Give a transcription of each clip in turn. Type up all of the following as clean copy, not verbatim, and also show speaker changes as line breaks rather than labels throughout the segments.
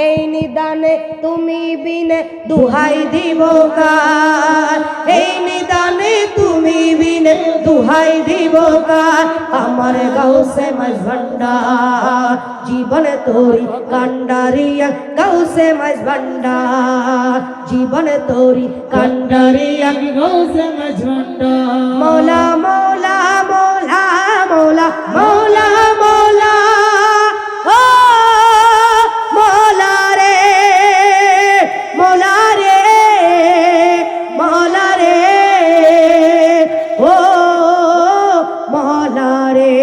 এই নিদানে তুমি বিনে দুহাই দিব কার, এই নিদানে তুমি বিনে দুহাই দিব কার। আমার গাউসে মাঝ ভান্ডার জীবন তোরি কান্ডারিয়া, গাউসে মাঝ ভান্ডার জীবন তোরি কান্ডারিয়া,
গাউসে মাঝ ভান্ডার।
মৌলা মৌলা মৌলা মৌলা মৌলা মৌলা ও মৌলা রে মৌলা রে মৌলা রে ও মৌলা রে,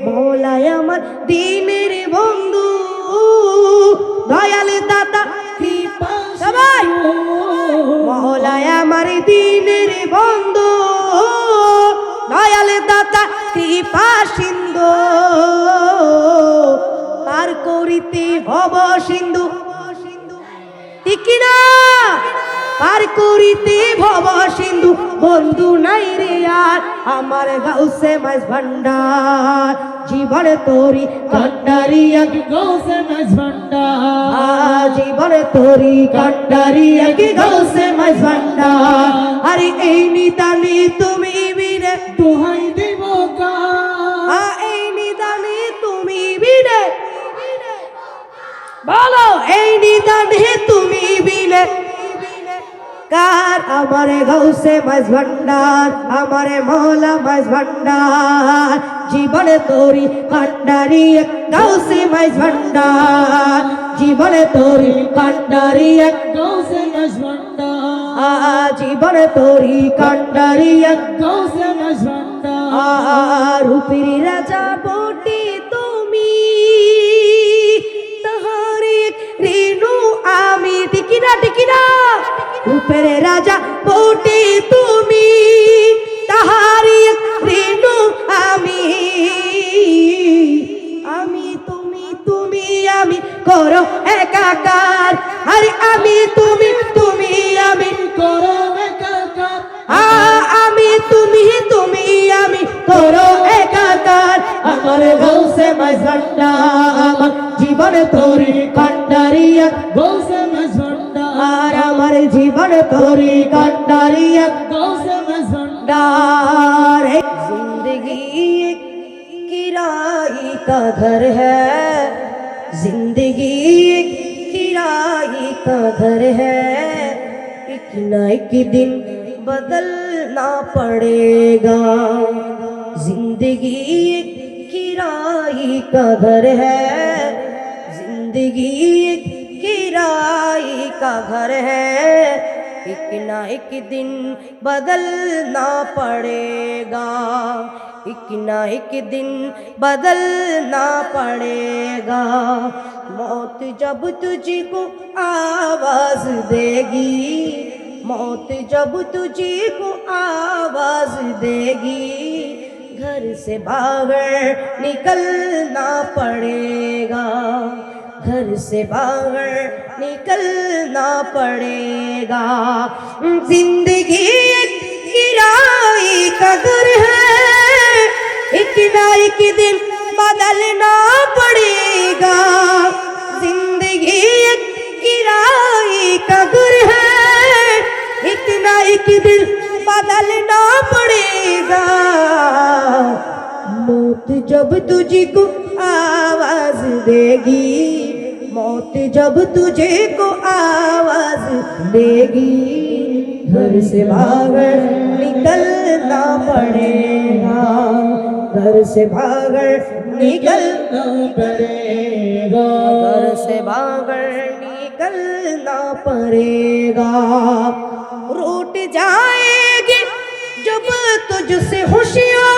মৌলায় আমার দিনের বন্ধু দয়াল দাতা কৃপা সবাই, মৌলায় আমার দিনের বন্ধু দয়াল দাতা কৃপা সিন্ধু, পার করিতে ভব সিন্ধু ঠিক না, পার করিতে ভব সিন্ধু বন্ধু নাই রে আর। আমার গাউসে মাঝ ভান্ডার জীবন তোরি কান্ডারিয়া,
গাউসে মাঝ ভান্ডার
জীবন তোরি কান্ডারিয়া কি গাউসে মাঝ ভান্ডার। আরে এই নিদানে তুমি বিনে
দোহাই দিব কার,
এই নিদানে তুমি বিনে বলো, এই নিদানে তুমি বিনে কার। আমারে গাউসে মাঝ ভান্ডার আমারে মৌলা মাঝ ভান্ডার জীবন তোরি কান্ডারিয়া, গাউসে মাঝ ভান্ডার জীবন তোরি কান্ডারিয়া,
গাউসে মাঝ ভান্ডার
জীবন তোরি কান্ডারিয়া,
গাউসে মাঝ ভান্ডার।
রূপের রাজা বটি তুমি তাহারে রেণু আমি টিকিনা টিকিনা, রূপের রাজা বটি তুমি তাহারে রেণু আমি, আমি তুমি তুমি আমি করো একাকার, আরে আমি তুমি তুমি আমি
করো একাকার,
আমি তুমি তুমি আমি করো একাকার। আমার গাউসে মাঝ ভান্ডার জীবন তোরি কান্ডারিয়া,
গাউসে মাঝ ভান্ডার
আমার জীবন তোরি কান্ডারিয়া,
গাউসে মাঝ
भांडार। जिंदगी एक किराए का घर है, जिंदगी एक किराए का घर है, एक ना एक दिन बदलना पड़ेगा। जिंदगी एक किराए का घर है, जिंदगी एक किराए का घर है, एक ना एक दिन बदलना पड़ेगा, एक ना एक दिन बदलना पड़ेगा। मौत जब तुझको आवाज देगी, मौत जब तुझको आवाज देगी, घर से बाहर निकलना पड़ेगा, घर से बाहर निकलना पड़ेगा। जिंदगी एक किराए का घर है, एक ना एक दिन बदलना पड़ेगा। जिंदगी एक किराए का घर है, एक ना एक दिन बदलना पड़ेगा। मौत जब तुझको आवाज देगी, मौत जब तुझे को आवाज देगी, घर से बाहर निकलना पड़ेगा, घर से बाहर निकलना
पड़ेगा,
घर से बाहर निकलना पड़ेगा। रूठ जाएगी जब तुझसे खुशियाँ,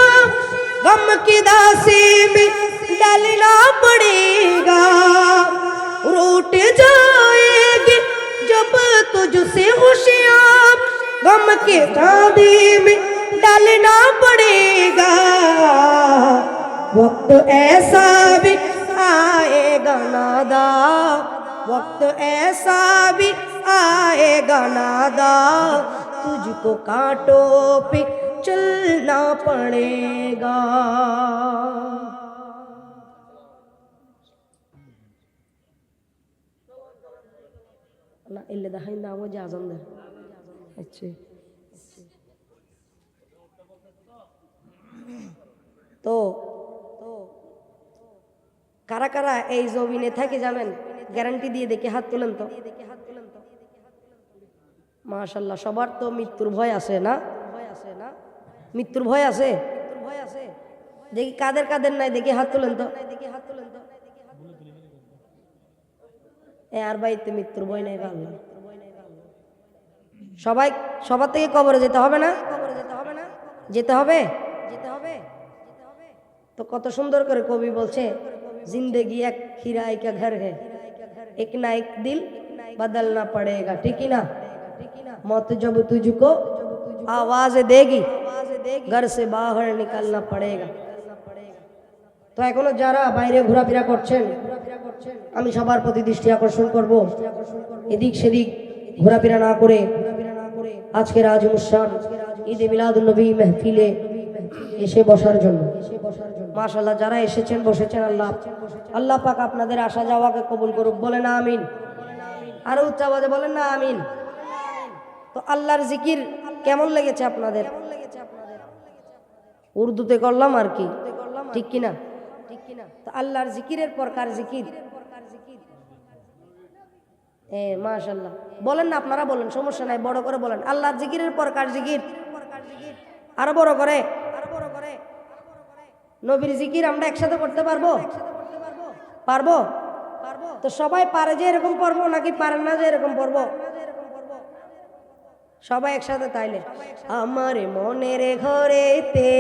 गम की दासी में डालना पड़ेगा। रूठ जाएगी जब तुझसे खुशियाँ, गम के चांदी में डालना पड़ेगा। वक्त ऐसा भी आएगा नादा, वक्त ऐसा भी आएगा नादा, तुझको कांटों पे चलना पड़ेगा। না এলে দেখাই না আমার যে আজান দেয় আচ্ছা তো কারা কারা এই জমিনে থাকে যাবেন গ্যারান্টি দিয়ে দেখে হাত তুলেন তো মাশাআল্লাহ সবার তো মৃত্যুর ভয় আছে না মৃত্যুর ভয় আছে দেখি কাদের কাদের নাই দেখি হাত তুলেন তো আর বাড়িতে মৃত্যুর ভয় নাই ভালো সবাই সবার থেকে কবরে যেতে হবে না যেতে হবে তো কত সুন্দর করে কবি বলছে जिंदगी एक किराए का घर है एक ना एक दिल बदलना पड़ेगा ठीक ही ना मौत जब तुझको आवाज देगी घर से बाहर निकलना पड़ेगा তো এখনো যারা বাইরে ঘোরাফেরা করছেন আমি সবার প্রতি দৃষ্টি আকর্ষণ করব এদিক সেদিক ঘোরাফেরা না করে আজকের আজ অনুষ্ঠান ঈদে মিলাদুন নবী মাহফিলে এসে বসার জন্য মাশাআল্লাহ যারা এসেছেন বসেছেন আল্লাহ পাক আপনাদের আসা যাওয়াকে কবুল করুক বলেন আমিন আর উচ্চ আওয়াজে বলেন না আমিন তো আল্লাহর জিকির কেমন লেগেছে আপনাদের উর্দুতে করলাম আর কি ঠিক কিনা তো আল্লাহর জিকিরের প্রকার জিকির মাশাআল্লাহ বলেন না আপনারা বলেন সমস্যা নাই বড় করে বলেন আল্লাহর জিকিরের প্রকার জিকির আরো বড় করে নবীর জিকির আমরা একসাথে করতে পারবো পারবো তো সবাই পারে যে এরকম পড়বো নাকি পারেন না যে এরকম পড়বো সবাই একসাথে তাইলে আমার মনের ঘরেতে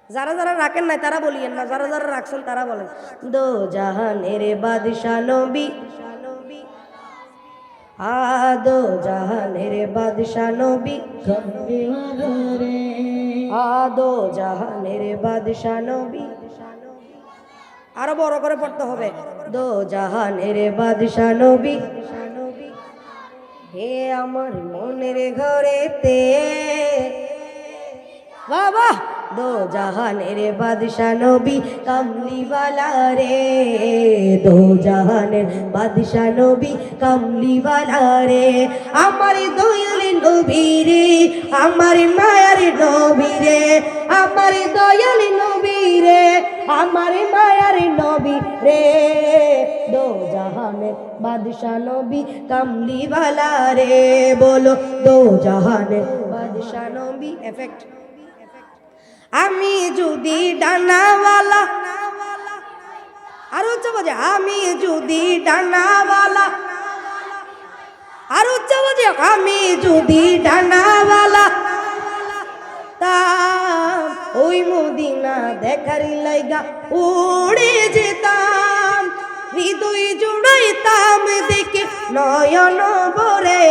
যারা যারা রাখেন নাই তারা বলিয়েন না যারা যারা রাখছেন তারা বলেন দো জাহানের বাদশা নবী আদো জাহানের বাদশা নবী আদো জাহানের বাদশা নবী আরো বড় করে পড়তে হবে দো জাহানের বাদশা নবী হে আমার মনের ঘরেতে বাবা दो जहानेर बादशाह नबी कमली वाला रे दो जहानेर बादशाह नबी कमली वाला रे আমার দয়াল নবী রে আমার মায়ার নবী রে আমার দয়াল নবী রে আমার মায়ার নবী রে दो जहानेर बादशाह नबी कमली वाला रे बोलो दो जहानेर बादशाह नबी इफेक्ट আমি যদি ডানাওয়ালা আর উচ্চ বাজে আমি যদি ডানাওয়ালা আর উচ্চ বাজে আমি যদি ডানাওয়ালা তা ওই মদিনা দেখার লাইগা উড়ে যেতাম হৃদয় জুড়াইতাম দেখে নয়ন ভরে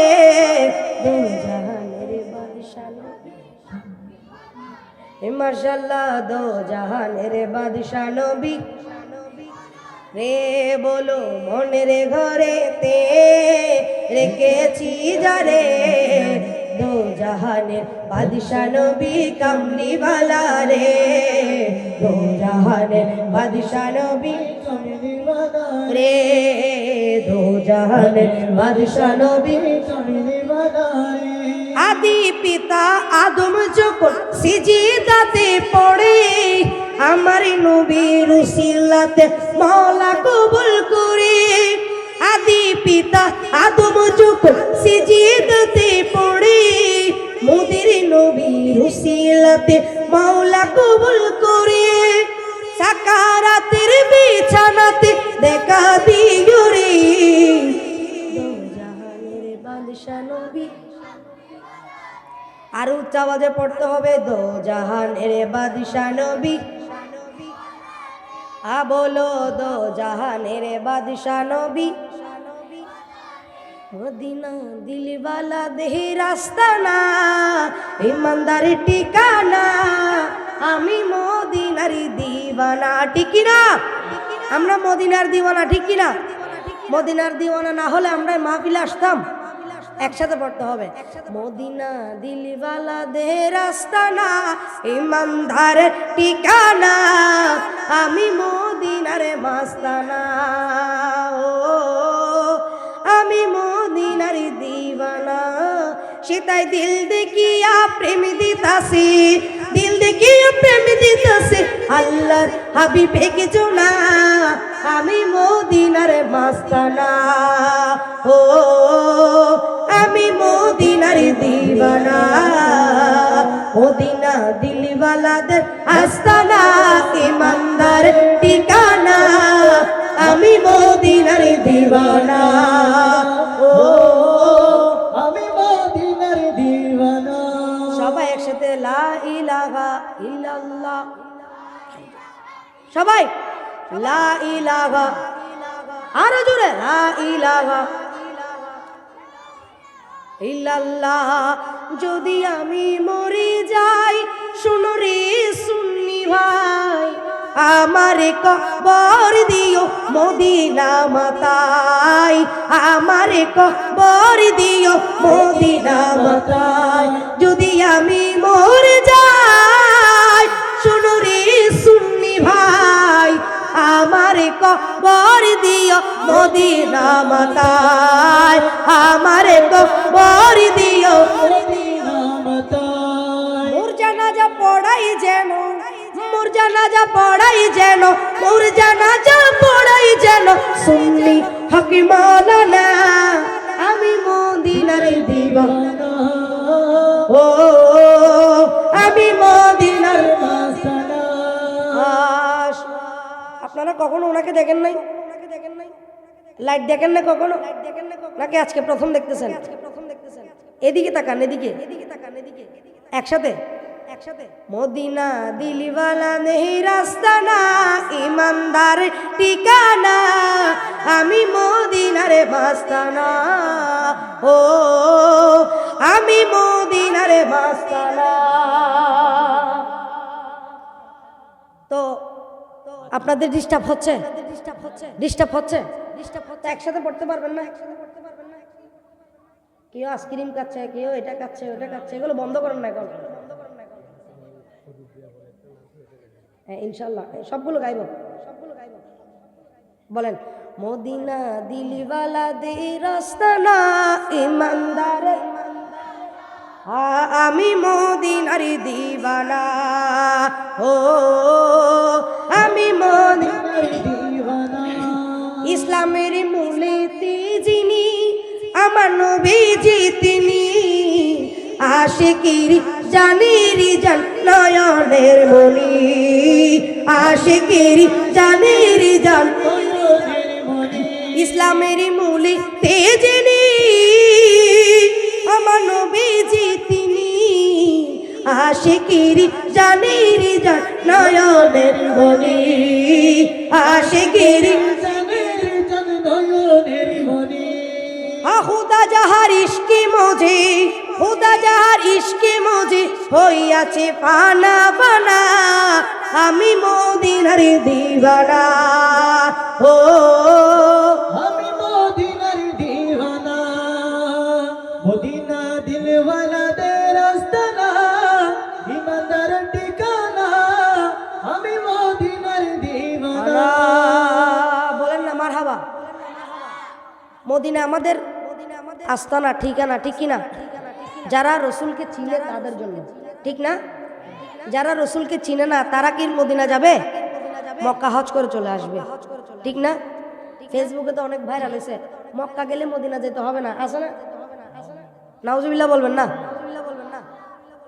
माशाल्लाह दो जहानेर बादशाह नबी रे बोलो मनेर घरेते रेखेছি যারে दो जहानेर बादशाह नबी कमली वाला रे दो जहानेर बादशाह नबी कमली वाला रे दो जहानेर बादशाह नबी कमली वाला रे आदि पिता आदम যখন সিজদাতে পড়ে আমার নবীর উসিলাতে মাওলা কবুল করে আদি পিতা আদম যখন সিজদাতে পড়ে মোদের নবীর উসিলাতে মাওলা কবুল করে সাকারাতের বিছানাতে দেখা দিও রে দো জাহানের বাদশা নবী আর উচ্চ আওয়াজে পড়তে হবে দো জাহানের বাদশা নবী আ বলো দো জাহানের বাদশা নবী মদিনা দিলওয়ালা দেহি রাস্তা না ইমানদার ঠিকানা আমি মদিনার দিওয়ানা ঠিক না আমরা মদিনার দিওয়ানা ঠিক না মদিনার দিওয়ানা না হলে আমরা মাহফিলে আসতাম একসাথে পড়তে হবে মদিনা দিলওয়ালা দে রাস্তা না ইমানদার ঠিকানা আমি মদিনার মাস্তানা ও সেটাই দিল দেখিয়া প্রেম দিতাছি, দিল দেখিয়া প্রেম দিতাছি আল্লাহর হাবিবে কিছু না, আমি মদিনার মাস্তানা, ও আমি মদিনার দিওয়ানা, মদিনা দিলওয়ালাদের আস্তানা, ইমানদার ঠিকানা, আমি মদিনার দিওয়ানা, ও
আমি মদিনার দিওয়ানা।
সবাই একসাথে লা ইলাহা ইল্লাল্লাহ, সবাই লা ইলাহা, আরো জোরে লা ইলাহা ইল্লাল্লাহ। যদি আমি মরে যাই শুনো রে সুন্নি ভাই, আমারে কবর দিও মদিনা মাতায়, আমারে কবর দিও মদিনা মাতায়। যদি আমি মরে যাই শুনো রে সুন্নি ভাই, আমারে কবর দিও মদিনা মাতায়, আমারে কবর দিও
মদিনা মাতায়।
মোর জানাজা পড়াই যেন, মোর জানাজা পড়াই যেন, মোর জানাজা পড়াই যেন সুন্নি হকি মাওলানা, আমি মদিনার দিওয়ানা, ও আমি মদিনার
মাস্তানা।
আশ। আপনারা কখনো ওনাকে দেখেন নাই? লাইট দেখেন না কখনো নাকি আজকে প্রথম দেখতেছেন? এদিকে তাকান, এদিকে একসাথে একসাথে। মদিনা দিলওয়ালা নেহি রাস্তানা, ইমানদার ঠিকানা, আমি মদিনারে মাস্তানা, ও আমি মদিনারে মাস্তানা। তো আপনাদের ডিস্টার্ব হচ্ছে? ডিস্টার্ব হচ্ছে? একসাথে পড়তে পারবেন না? কেউ আইসক্রিম খাচ্ছে, কেউ এটা খাচ্ছে ওটা খাচ্ছে, এগুলো বন্ধ করেন না এখন। হ্যাঁ ইনশাল্লাহ সবগুলো গাইব, বলেন মদিনা দিলওয়ালা দে রাস্তানা, ইমানদার, আমি মদিনার দিওয়ানা, ও আমি মদিনার
দিওয়ানা।
ইসলামের মূলেতে যিনি আমার নবীজি তিনি, আশিকির জানের জান নয়নের মনি, আশিকির জানের জান
নয়নের মনি।
ইসলামের মূলেতে যিনি আমার নবীজি তিনি, আশিকির জানের জান নয়নের মনি, আশিকির
জানের জান নয়নের মনি।
খুদা যাহার ইশকে মজে, খুদা যাহার ইশকে মজে হইয়াছে পানা পানা, আমি মদিনার দিওয়ানা, ও
আমি মদিনার দিওয়ানা। মদিনা দিলওয়ালাদের আস্তানা, ইমানদার ঠিকানা, আমি মদিনার দিওয়ানা।
বলেন না মারহাবা। মদিনা আমাদের আস্তানা, ঠিকানা, ঠিক কিনা? যারা রসুলকে চিনে তাদের জন্য, ঠিক না? যারা রসুলকে চিনে না তারা কি মদিনা যাবে? মক্কা হজ করে চলে আসবে, ঠিক না? ফেসবুকে তো অনেক ভাইরাল হয়েছে, মক্কা গেলে মদিনা যেতে হবে না, আছে না? নাউজুবিল্লাহ বলবেন না?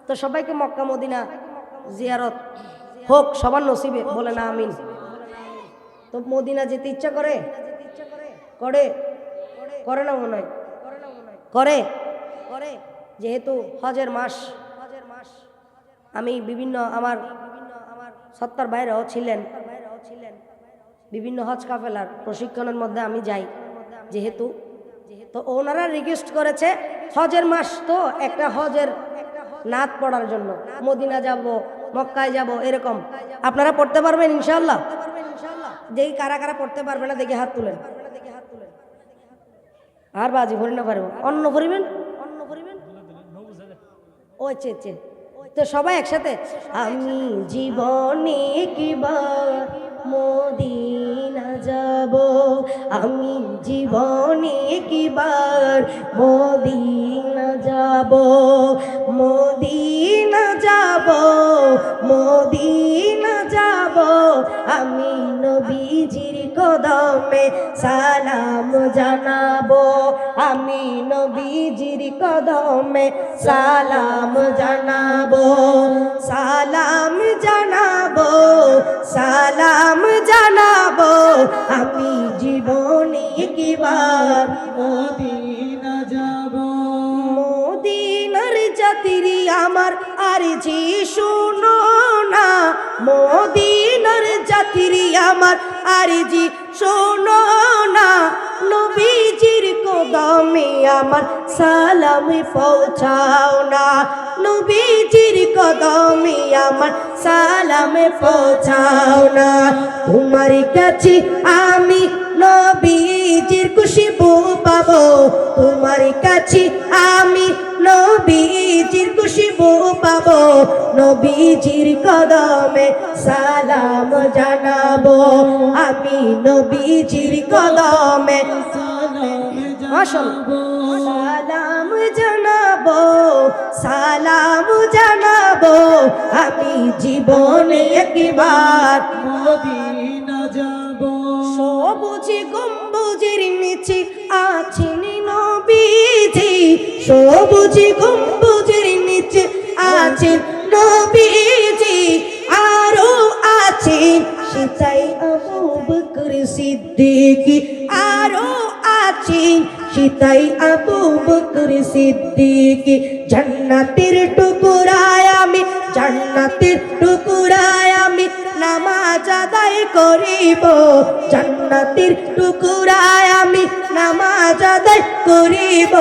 তো সবাইকে মক্কা মদিনা জিয়ারত হোক সবার নসিবে, বলে না আমিন। তো মদিনা যেতে ইচ্ছা করে? করে করে না মনে হয়? করে। যেহেতু হজের মাস, আমি বিভিন্ন আমার সত্তর ভাইরাও ছিলেন, বিভিন্ন হজ কাফেলার প্রশিক্ষণের মধ্যে আমি যাই যেহেতু, তো ওনারা রিকোয়েস্ট করেছে হজের মাস তো একটা হজের নাত পড়ার জন্য, মদিনা যাব, মক্কায় যাব, এরকম। আপনারা পড়তে পারবেন ইনশাআল্লাহ? যেই কারা কারা পড়তে পারবে না দেখে হাত তুলেন। আর বাজি ভরি না পারবো, অন্য ভরিবেন, ও তো সবাই একসাথে। আমি জীবনে কিবার মদিনা যাব আমি জীবনে একবার মদিনা যাব মদিনা যাব মদিনা যাব আমি নবীজির কদমে সালাম জানাবো আমি নবীজির কদমে সালাম জানাবো সালাম জানাবো সালাম জানাবো আমি জীবনে একবার
মদিনা যাব
মদিনার জাতিরি আমার আরজি শুনো না মদিনার জাতিরি আমার আরজি শোনো না নবীজির কদমে আমার সালাম পৌঁছাও না নবীজির কদমে আমার সালাম পৌঁছাও না তোমার কাছে আমি নবীজির খুশবু পাবো তোমার কাছে আমি নবীজির খুশবু পাবো নবীজির কদমে সালাম জানাবো আমি নবীজির কদমে সালাম জানাবো সালাম জানাবো আমি জীবনে একবার
মদিনা যাব
সবুজ গম্বুজের নিচে আছেন নবীজি সবুজ গম্বুজের নিচে আছেন নবীজি আরো আছেন সেটাই আবু বকর সিদ্দিক আরো আছেন সেটাই আবু বকর সিদ্দিক জান্নাতের টুকরায় আমি জান্নাতের টুকরায় আমি নামাজ আদায় করিব জান্নাতের টুকরায় আমি নামাজ আদায় করিব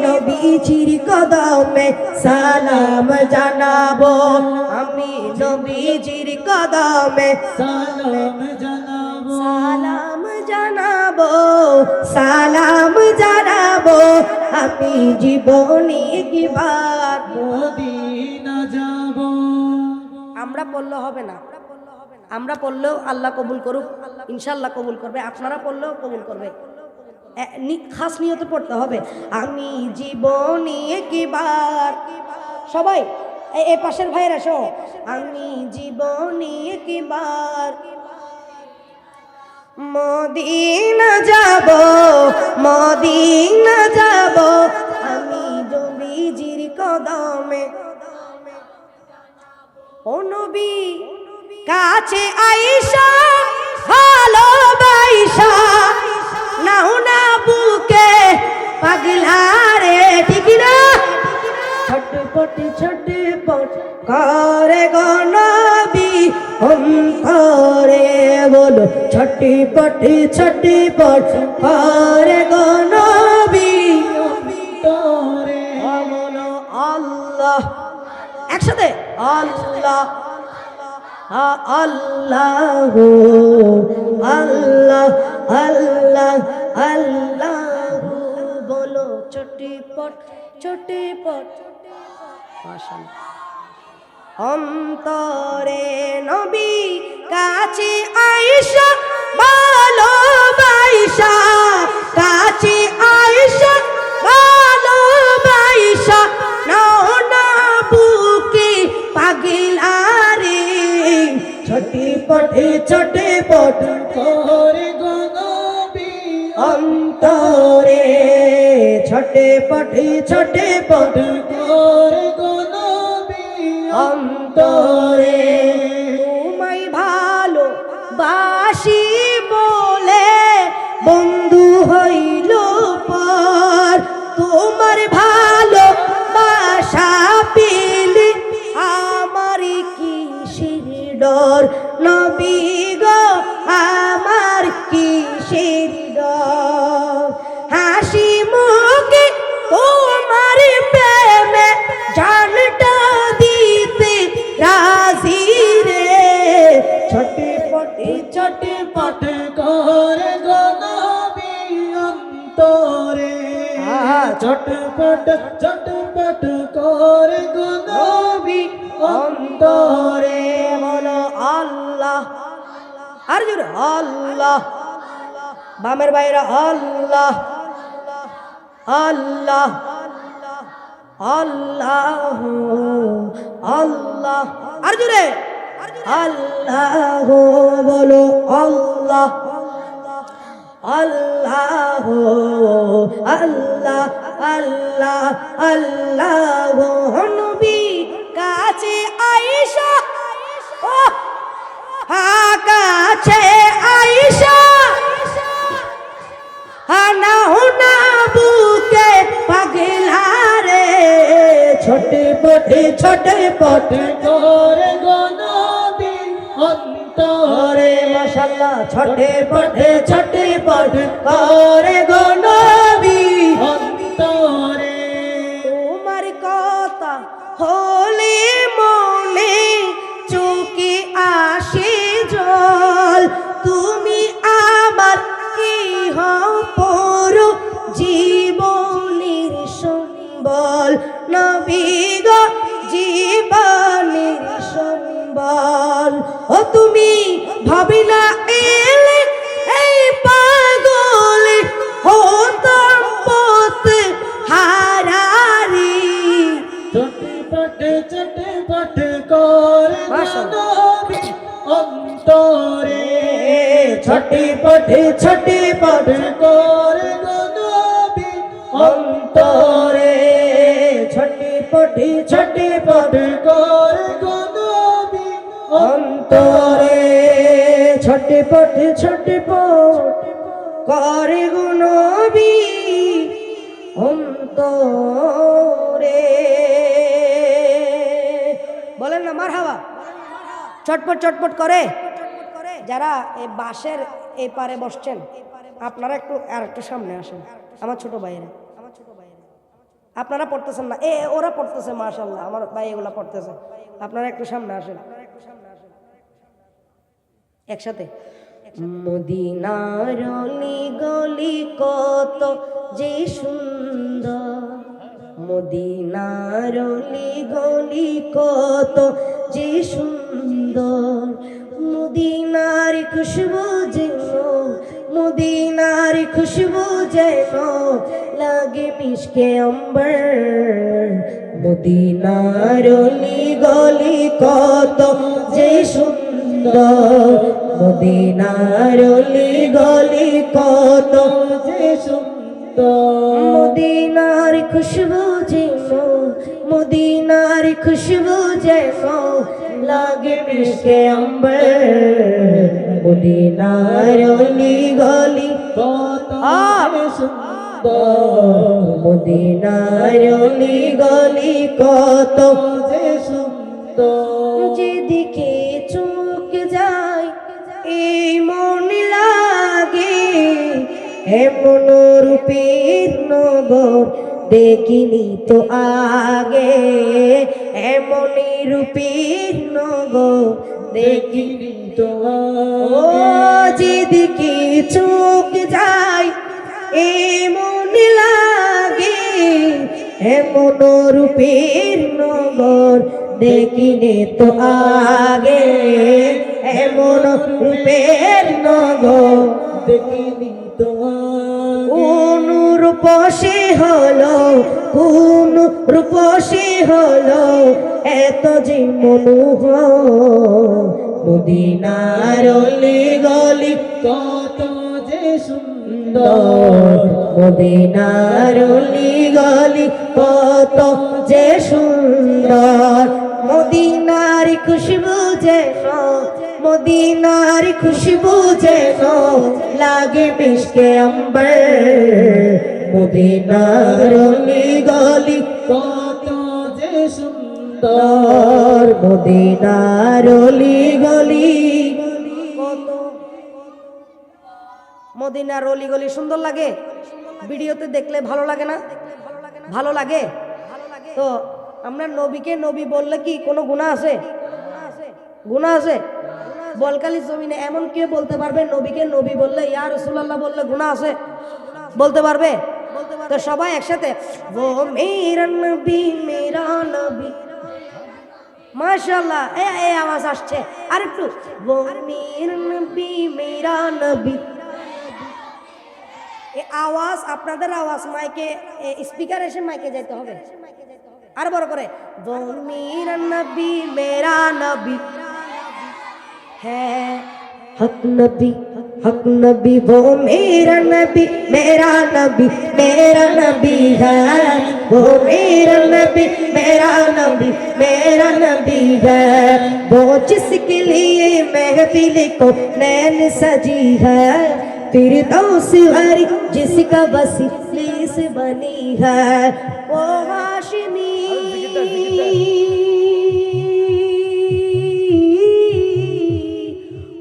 নবীজির কদমে সালাম জানাবো আমি নবীজির কদমে
সালাম জানাবো
সালাম জানাবো সালাম জানাবো আমি জীবনে একবার
মদিনা যাব
আমরা পড়লে হবে না আমরা পড়লেও আল্লাহ কবুল করুক ইনশাআল্লাহ কবুল করবে আপনারা পড়লেও কবুল করবে খাস নিয়তে পড়তে হবে আমি জীবনে একবার সবাই এই পাশের ভাইয়েরা শো আমি জীবনে একবার মদিনা যাব মদিনা যাব আমি নবীজির কদমে ও নবী কাছে আইসা ভালোবাসা নাও না বুকে পাগলা রে ঠিক না ছটপট ছটপট করে গো নবী অন্তরে বলো ছটপট ছটপট করে গো নবী অন্তরে বলো আল্লাহ একসাথে আল্লাহ আল্লাহ আল্লাহ আল্লাহ আল্লাহ বলো ছটপট ছটপট মাশাআল্লাহ অন্তরে নবী কাছে আয়েশা ভালোবাসা কাছে আয়েশা ভালোবাসা নাও না বুকে পাগলা রে ছটপট ছটপট
করে গো নবী
অন্তরে ছটপট ছটপট
করে গো নবী
অন্তরে তোমায় ভালো বাসি বলে বন্ধু হইল পর তোমার ভালো বাসা পেলে আমার কিসের ডর নবী গো আমার কিসের ডর হাসি মুখে তোমার প্রেমে জানটা দিতে রাজি রে ছটপট ছটপট
করে গো নবী অন্তরে চটপট চটপট করে গো নবী
অন্তরে বলো আল্লাহ আর জোরে আল্লাহ। বামের বাইরা আল্লাহ আল্লাহ আল্লাহ আল্লাহ। আর জোরে আল্লাহ বলো আল্লাহ আল্লাহ আল্লাহ আল্লাহ আল্লাহ। নবী কাছে আয়েশা ও কাছে আয়েশা হানা হুনা বুকে পাগলা রে ছোটে পট
করে গো নবী অন্তরে
মাশাআল্লাহ
ছোটে পট করে গো নবী অন্তরে।
তোমার কথা হলে মনে চোখে আসে জল, তুমি আমার কি পর জীবনের সম্বল, নবী গো জীবনের সম্বল। ও তুমি ভাবিলা এলে এই পাগল হতাম পথ হারারি।
চটপট করে নবী অন্তরে ছটপট করে নবী অন্তরে ছটপট করে নবী অন্তরে
ছটপট করে গো নবী অন্তরে। বলেন না মারহাবা। চটপট করে। যারা এই বাসের এই পারে বসছেন আপনারা একটু সামনে আসেন। আমার ছোট ভাইয়েরা আপনারা পড়তেছেন না, ওরা পড়তেছে মাশাআল্লাহ, আমার ভাই এগুলা পড়তেছে। আপনারা একটু সামনে আসেন একসাথে। মদিনার অলি গলি কত যে সুন্দর, মদিনার অলি গলি কত যে সুন্দর, মদিনার খুশবু যেন, মদিনার খুশবু যেন লাগে মিশকে অম্বর, মদিনার অলি গলি কত যে সুন্দর, মদিনার অলি গলি কত যে সুন্দর, মদিনার খুশবু যেন, মদিনার খুশবু যেন লাগে মিশকে অম্বর, মদিনার অলি গলি
কত সুন্দর,
মদিনার অলি গলি কত
যে সুন্দর।
যেদিকে চোখ যায় এই মন লাগে, এমন রূপের নগর দেখিনি তো আগে, এমন রূপের নগর দেখিনি তো। ও যেদিকে চোখ যায় এমন লাগে, এমন রূপের নগর দেখিনি তো আগে, এমন রূপের নগর
দেখিনি তো
কোন রূপসী হলো, কোন রূপসী হলো এত যে মনোহর, মদিনার অলি গলি
কত যে সুন্দর,
মদিনার অলি গলি কত যে সুন্দর, মদিনার খুশবু যেন, মদিনার খুশবু যেন লাগে মিশকে অম্বর, মদিনার অলি গলি
কত যে সুন্দর,
মদিনার অলি গলি কত। মদিনার অলি গলি সুন্দর লাগে, ভিডিওতে দেখলে ভালো লাগে না? ভালো লাগে। তো আমরা নবীকে নবী বললে কি কোনো গুনাহ আছে? গুনাহ আছে? বলকালী জমিনে এমন কেউ বলতে পারবে নবীকে নবী বললে, ইয়া রাসূলুল্লাহ বললে গুনাহ আছে? বলতে পারবে? তো সবাই একসাথে, ও মেরা নবী মাশাআল্লাহ, এই আওয়াজ আসছে। আর একটু, वो मेरा नबी मेरा नबी। এই আওয়াজ, আপনাদের আওয়াজ মাইকে, স্পিকার এসে মাইকে যাইতে হবে। আর বড় করে, वो मेरा नबी मेरा नबी है हक नबी वो मेरा नबी मेरा नबी है, वो मेरा नबी मेरा नबी है, वो जिसके लिए महफिल को नैन सजी है, फिरदौस हरी जिसका वसीले से बनी है, वो हाशिमी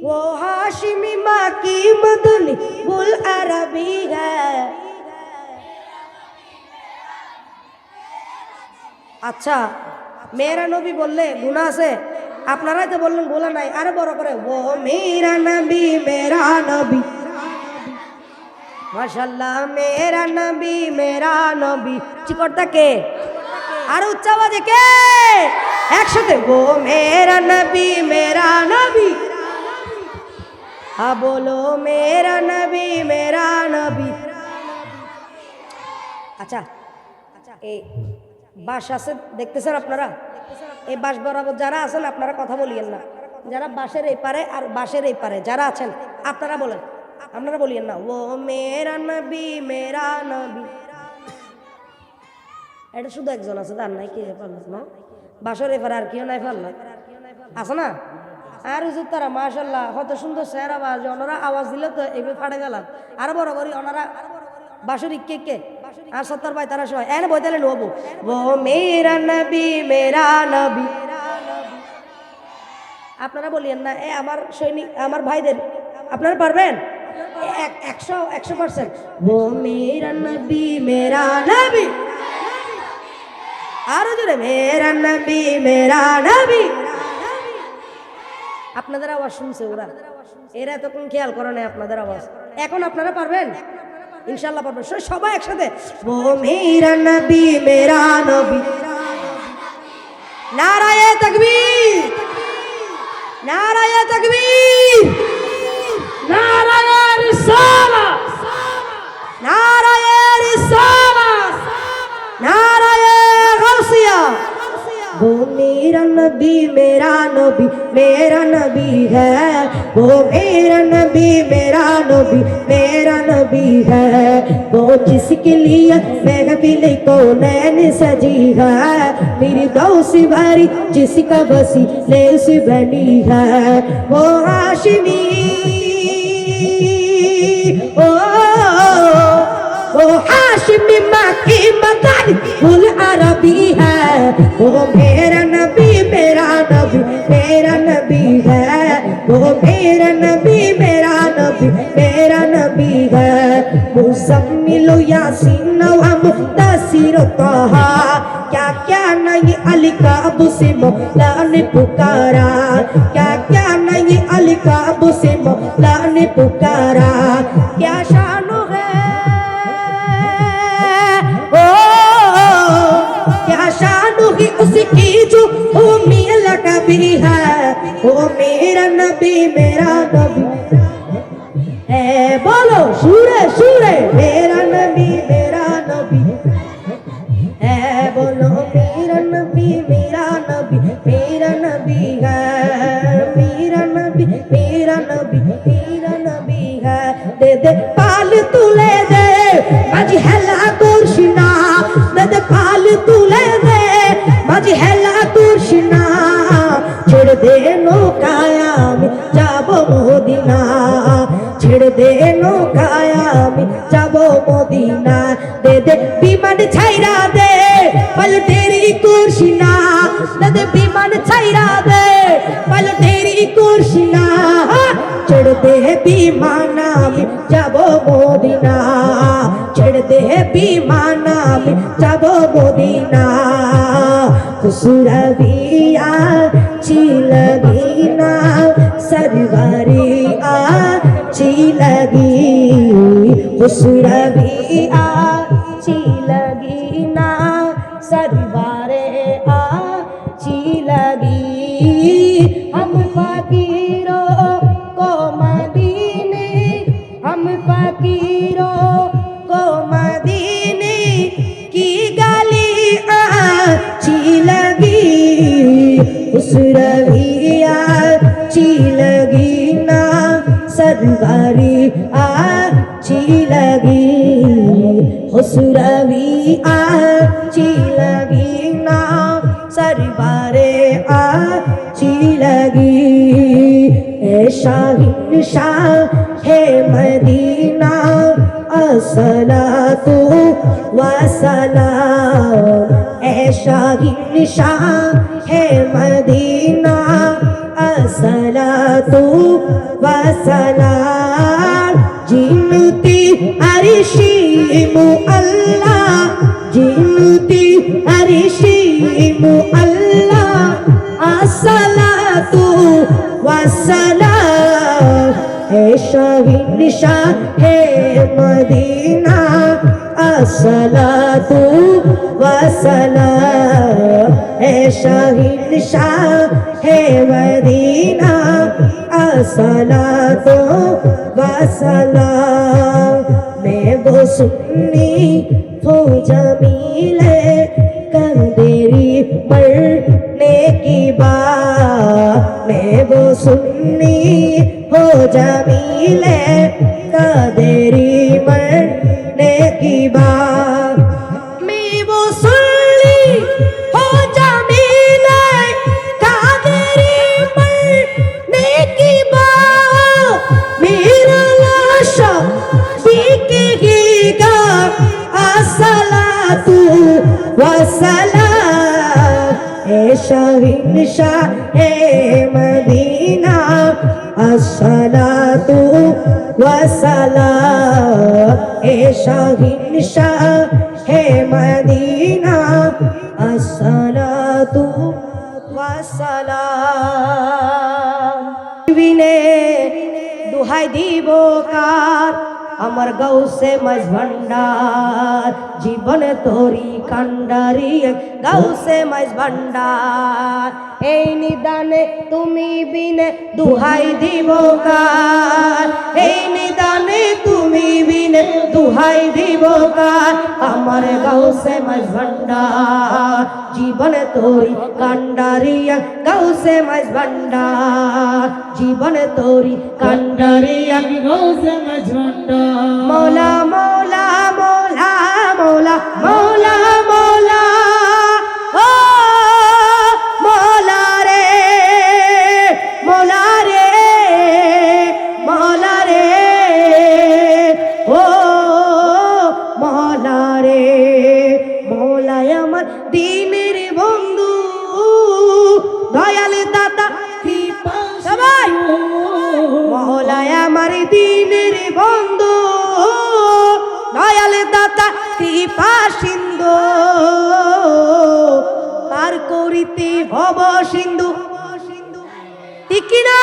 वो हाशिमी माँ की मदनी बुल अरबी है। আচ্ছা, মেরা নবী বললে গুনাহ আছে, আপনারাই তো বললেন ভুলা নাই। আরে বড় করে, ও মেরা নবী মেরা নবী, মাশাআল্লাহ, মেরা নবী চিকরটা কে? আর উচ্চ আওয়াজে কে? একসাথে, ও মেরা নবী হ্যাঁ বলো, মেরা নবী। আচ্ছা, এই বাস আছে দেখতেছেন আপনারা, এই বাস বরাবর যারা আছেন আপনারা কথা বলিয়েন না। যারা বাসের এই পারে আর বাসের এই পারে যারা আছেন আপনারা বলেন, আপনারা বলিয়েন না, ও মেরা নবী এটা শুধু একজন আছে, তার নাই কি পারলাম না, বাসের এই পারে আর কেউ নাই পারলাম আছে না। আর হুজুর তারা মাশাআল্লাহ কত সুন্দর স্যার আওয়াজ, ওনারা আওয়াজ দিলে তো এইভাবে ফাটে গেলাম। আরো বরাবরই ওনারা বাসুরি কে আর 70 ভাই তারা সবাই এনে বইতালে নবু, ও মেরা নবী আপনারা বলিয়েন না, এ আমার সৈনিক আমার ভাইদের, আপনারা পারবেন 100%। ও মেরা নবী আরো জোরে, মেরা নবী। আপনাদের আওয়াজ শুনছে ওরা, এরা এতক্ষণ খেয়াল করে না আপনাদের আওয়াজ। এখন আপনারা পারবেন ইনশাআল্লাহ, পারবেন সবাই একসাথে, ও মেরা নবী নারায়ে তাকবীর নারায়ে রিসালাত নারায়ে গাউসিয়া। वो मेरा नबी है, वो मेरा नबी है, वो जिसके लिए महफिल को नैन सजी है, फिरदौस भरी जिसका वसीले से बनी है, वो हाशिमी वो हाशिमी माँ की मदनी बुल अरबी है, वो मेरा नबी है, वो मेरा नबी है, मुज़म्मिलो यासीन व मुद्दस्सिर तहा, क्या नहीं अली का अबू से मौला ने पुकारा, क्या नहीं अली का अबू से मौला ने पुकारा, क्या शानो है क्या शानो ही उसकी जो उम्मीद कभी है, वो मेरा नबी है, बोलो सूरे मेरा नबी है, बोलो मेरा नबी है, मेरा नबी है, दे पाल तुले दे माजी हेला कुर्शिना, दे पाल तुले दे माजी हेला कुर्शिना, ছেড় দে নৌকায় আমি যাব মদিনা, ছেড়ে দে নৌকায় আমি যাব মদিনা, দে বিমান ছাইরা দে পালটেরি কুরশিনা, দে বিমান ছাইরা দে পালটেরি কুরশিনা, ছেড়ে দে বিমান আমি যাব মদিনা, ছেড়ে দে বিমান আমি যাব মদিনা, খুসুরবিয়া চিলগিনা सरवारी आची लगी, खुसरबिया ची लगी ना सरवारे आची लगी। अच्छी लगी हुसरवी अच्छी लगी ना सरबारे अच्छी लगी ए शाहीन शाह है मदीना अस्सलातु वस्सलाम ए शाहीन शाह है मदीना अस्सलातु वस्सलाम जिनती अरिशी मुअल्ला जिनती अरिशी मुअल्ला अस्सलातु वस्सलाम है शाहीन शाह है मदीना अस्सलातु वस्सलाम है शाहीन शाह है मदीना अस्सलातु वस्सलाम मैं वो सुन्नी हो जमीले कंदेरी मरने की बात मैं वो सुन्नी हो जमीले कंदेरी मरने की बात मैं वो सुन्नी हो जमीले कंदेरी मरने की बात मेरा लाशा बिकेगा अस्सलातु वस्सलाम ए शाहीन शाह ए मदीना अस्सलातु वस्सलाम ए शाहीन शाह है मदीना अस्सलातु वस्सलाम বিনে দুহাই দিব কার আমার গাউসে মাঝ ভান্ডার জীবনে তোরি কান্ডারি গাউসে মাঝ ভান্ডার এই নিদানে তুমি বিনে দুহাই দিব কার এই নিদানে তুমি বিনে দুহাই দিব কার আমার গাউসে মাঝ ভান্ডার জীবনে তোরি কান্ডারি গাউসে মাঝ ভান্ডার জীবনে তোরি কান্ডারি
গাউসে মাঝ ভান্ডার
মৌলা মৌলা মৌলা মৌলা মৌলা মৌলা ও মৌলা রে মৌলা রে মৌলা রে ও মৌলা রে মৌলায় আমার দিনের বন্ধু দয়াল দাতা কৃপা সবাই মৌলায় আমার দিনের বন্ধু দয়াল দাতা কৃপা সিন্ধু পার করিতে ভব সিন্ধু ঠিক না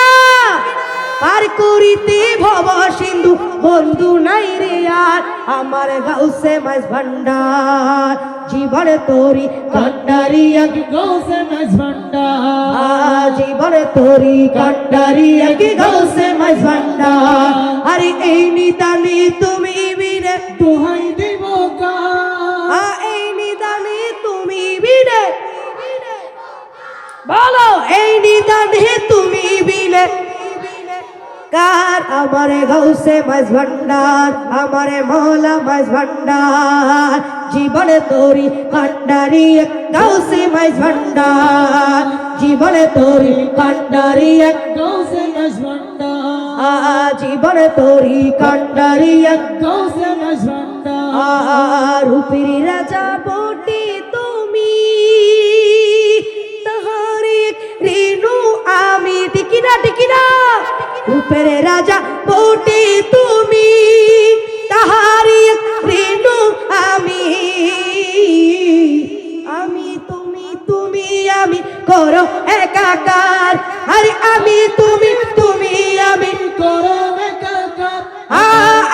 পার করিতে ভব সিন্ধু বন্ধু নাই রে আর আমার গাউসে মাঝ ভান্ডার জীবন তোরি কান্ডারি এক
গাউসে মাঝ ভান্ডার
জীবন তোরি কান্ডারি এক গাউসে মাঝ ভান্ডার আরে এই নিদানে তুমি বিনে
দুহাই দিব কার
এই নিদানে তুমি বিনে বলো এই নিদানে তুমি বিনে কার আমারে গাউসে মাঝ ভান্ডার আমারে মৌলা মাঝ ভান্ডার জীবনে তোরি কান্ডারি গাউসে মাঝ ভান্ডার জীবনে তোরি কান্ডারি
গাউসে মাঝ ভান্ডার
জীবনে তোরি কান্ডারি
গাউসে মাঝ ভান্ডার
রূপের রাজা বটি তুমি তাহারে রেণু আমি টিকিনা টিকিনা রূপের রাজা বটি তুমি তাহারে রেণু আমি আমি তুমি তুমি আমি করো একাকার আরে আমি তুমি তুমি আমি
করো একাকার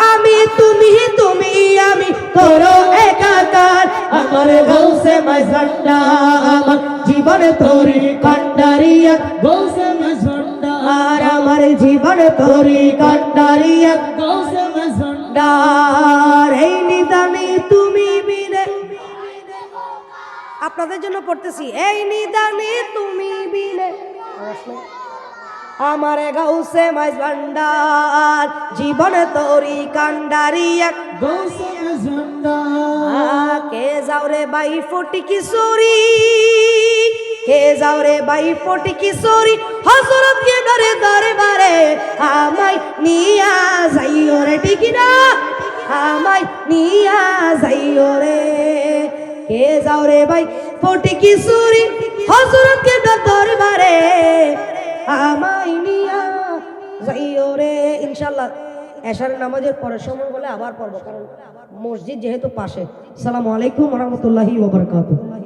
আমি তুমি তুমি আমি করো একাকার আমার গাউসে মাঝ ভান্ডার জীবন তোরি কান্ডারি
গাউসে মাঝ ভান্ডার
আর আমার জীবন তোরি কান্ডারি
গাউসে মাঝ ভান্ডার
এই নিদানে তুমি বিনে আপনাদের জন্য পড়তেছি এই নিদানে তুমি বিনে আমারে গাউসে মাইজ ভান্ডার জীবনে তোরি কান্ডারি এক
গৌসে মজুমদার
কে যাও রে বাই ফটি কিশোরী কে যাও রে বাই ফটি কিশোরী হযরত কে দরবারে আমায় নিয়া যাইও রে ঠিক না আমায় নিয়া যাইও রে কে যাও রে ভাই ফটি কিশোরী হযরত কে দরবারে আমায় নিয়া যাইও রে। ইনশাআল্লাহ এশার নামাজের পরে সময় বলে আবার পড়বো, কারণ মসজিদ যেহেতু পাশে। আসসালামু আলাইকুম ওয়া রাহমাতুল্লাহি ওয়া বারাকাতুহু।